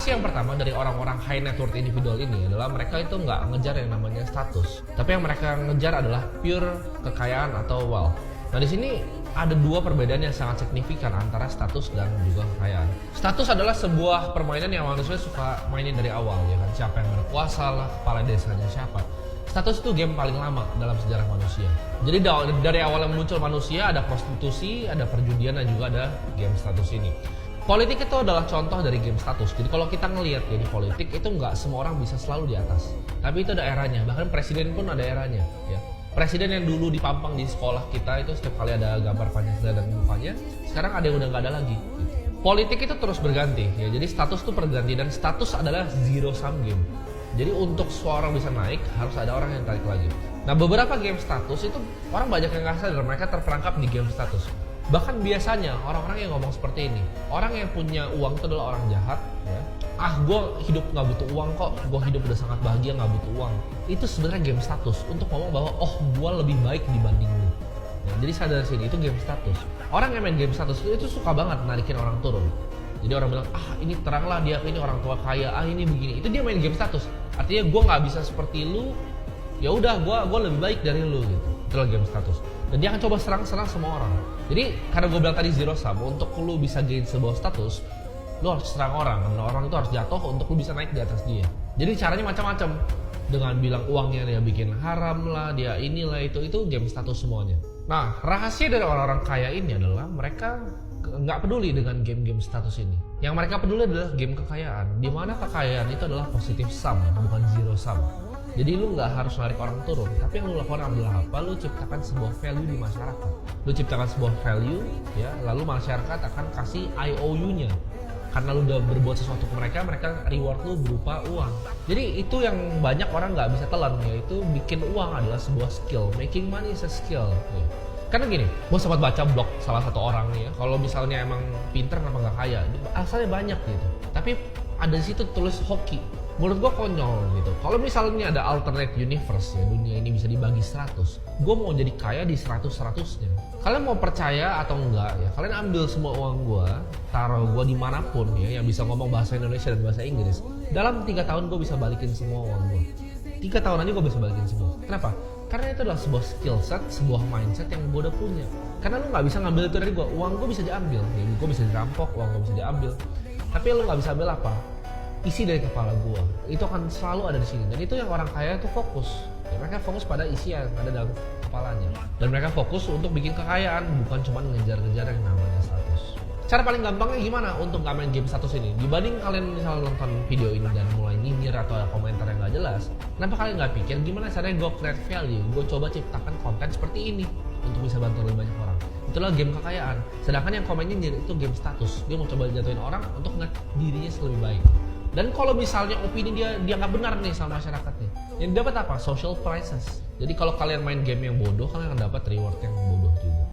Yang pertama dari orang-orang high net worth individual ini adalah mereka itu nggak ngejar yang namanya status, tapi yang mereka ngejar adalah pure kekayaan atau wealth. Nah di sini ada dua perbedaan yang sangat signifikan antara status dan juga kekayaan. Status adalah sebuah permainan yang manusia suka mainin dari awal, ya kan? Siapa yang berkuasa lah, kepala desanya siapa. Status itu game paling lama dalam sejarah manusia. Jadi dari awal yang muncul manusia ada prostitusi, ada perjudian, dan juga ada game status ini. Politik itu adalah contoh dari game status. Jadi kalau kita ngelihat ya di politik itu nggak semua orang bisa selalu di atas. Tapi itu ada eranya. Bahkan presiden pun ada eranya. Ya. Presiden yang dulu dipampang di sekolah kita itu setiap kali ada gambar Pancasila dan mukanya, sekarang ada yang udah nggak ada lagi. Gitu. Politik itu terus berganti. Ya. Jadi status itu berganti dan status adalah zero sum game. Jadi untuk seorang bisa naik harus ada orang yang tarik lagi. Nah beberapa game status itu orang banyak yang nggak sadar mereka terperangkap di game status. Bahkan biasanya orang-orang yang ngomong seperti ini, orang yang punya uang itu adalah orang jahat, ya. Gue hidup nggak butuh uang kok, gue hidup udah sangat bahagia nggak butuh uang. Itu sebenarnya game status untuk ngomong bahwa gue lebih baik dibanding lu. Ya, jadi sadar sini itu game status. Orang yang main game status itu suka banget narikin orang turun. Jadi orang bilang ini teranglah dia, ini orang tua kaya, ini begini. Itu dia main game status. Artinya gue nggak bisa seperti lu, ya udah gue lebih baik dari lu gitu. Itulah game status. Dan dia akan coba serang semua orang. Jadi karena gue bilang tadi zero sum, untuk lu bisa gain sebuah status, lu harus serang orang. Dan orang itu harus jatuh untuk lu bisa naik di atas dia. Jadi caranya macam-macam. Dengan bilang uangnya dia bikin haram lah, dia inilah itu game status semuanya. Nah rahasia dari orang-orang kaya ini adalah mereka nggak peduli dengan game-game status ini. Yang mereka peduli adalah game kekayaan. Dimana kekayaan itu adalah positive sum, bukan zero sum. Jadi lu nggak harus narik orang turun, tapi yang lu lakukan adalah apa? Lu ciptakan sebuah value di masyarakat. Lu ciptakan sebuah value, ya, lalu masyarakat akan kasih IOU-nya. Karena lu udah berbuat sesuatu ke mereka reward lu berupa uang. Jadi itu yang banyak orang nggak bisa telan, yaitu bikin uang adalah sebuah skill. Making money is a skill. Ya. Karena gini, gue sempat baca blog salah satu orang nih ya. Kalau misalnya emang pinter kenapa nggak kaya? Asalnya banyak gitu. Tapi ada di situ tulis hoki. Menurut gue konyol gitu. Kalau misalnya ada alternate universe ya, dunia ini bisa dibagi 100, gue mau jadi kaya di 100-100-nya. Kalian mau percaya atau enggak ya, kalian ambil semua uang gue, taruh gue dimanapun ya, yang bisa ngomong bahasa Indonesia dan bahasa Inggris. Dalam 3 tahun gue bisa balikin semua uang gue. 3 tahun aja gue bisa balikin semua. Kenapa? Karena itu adalah sebuah skill set, sebuah mindset yang gue udah punya. Karena lu gak bisa ngambil itu dari gue, uang gue bisa diambil, ya, gue bisa dirampok, uang gue bisa diambil. Tapi lu gak bisa ambil apa? Isi dari kepala gua itu akan selalu ada di sini, dan itu yang orang kaya itu fokus. Ya, mereka fokus pada isi yang ada dalam kepalanya, dan mereka fokus untuk bikin kekayaan, bukan cuma ngejar-ngejar yang namanya status. Cara paling gampangnya gimana untuk nggak main game status ini? Dibanding kalian misalnya nonton video ini dan mulai nyinyir atau ada komentar yang nggak jelas, kenapa kalian nggak pikir gimana caranya gue create value? Gue coba ciptakan konten seperti ini untuk bisa bantu lebih banyak orang. Itulah game kekayaan. Sedangkan yang komen nyinyir itu game status. Dia mau coba jatuhin orang untuk ngeliat dirinya lebih baik. Dan kalau misalnya opini dia nggak benar nih sama masyarakat nih, yang dapat apa? Social prizes. Jadi kalau kalian main game yang bodoh, kalian akan dapat reward yang bodoh juga.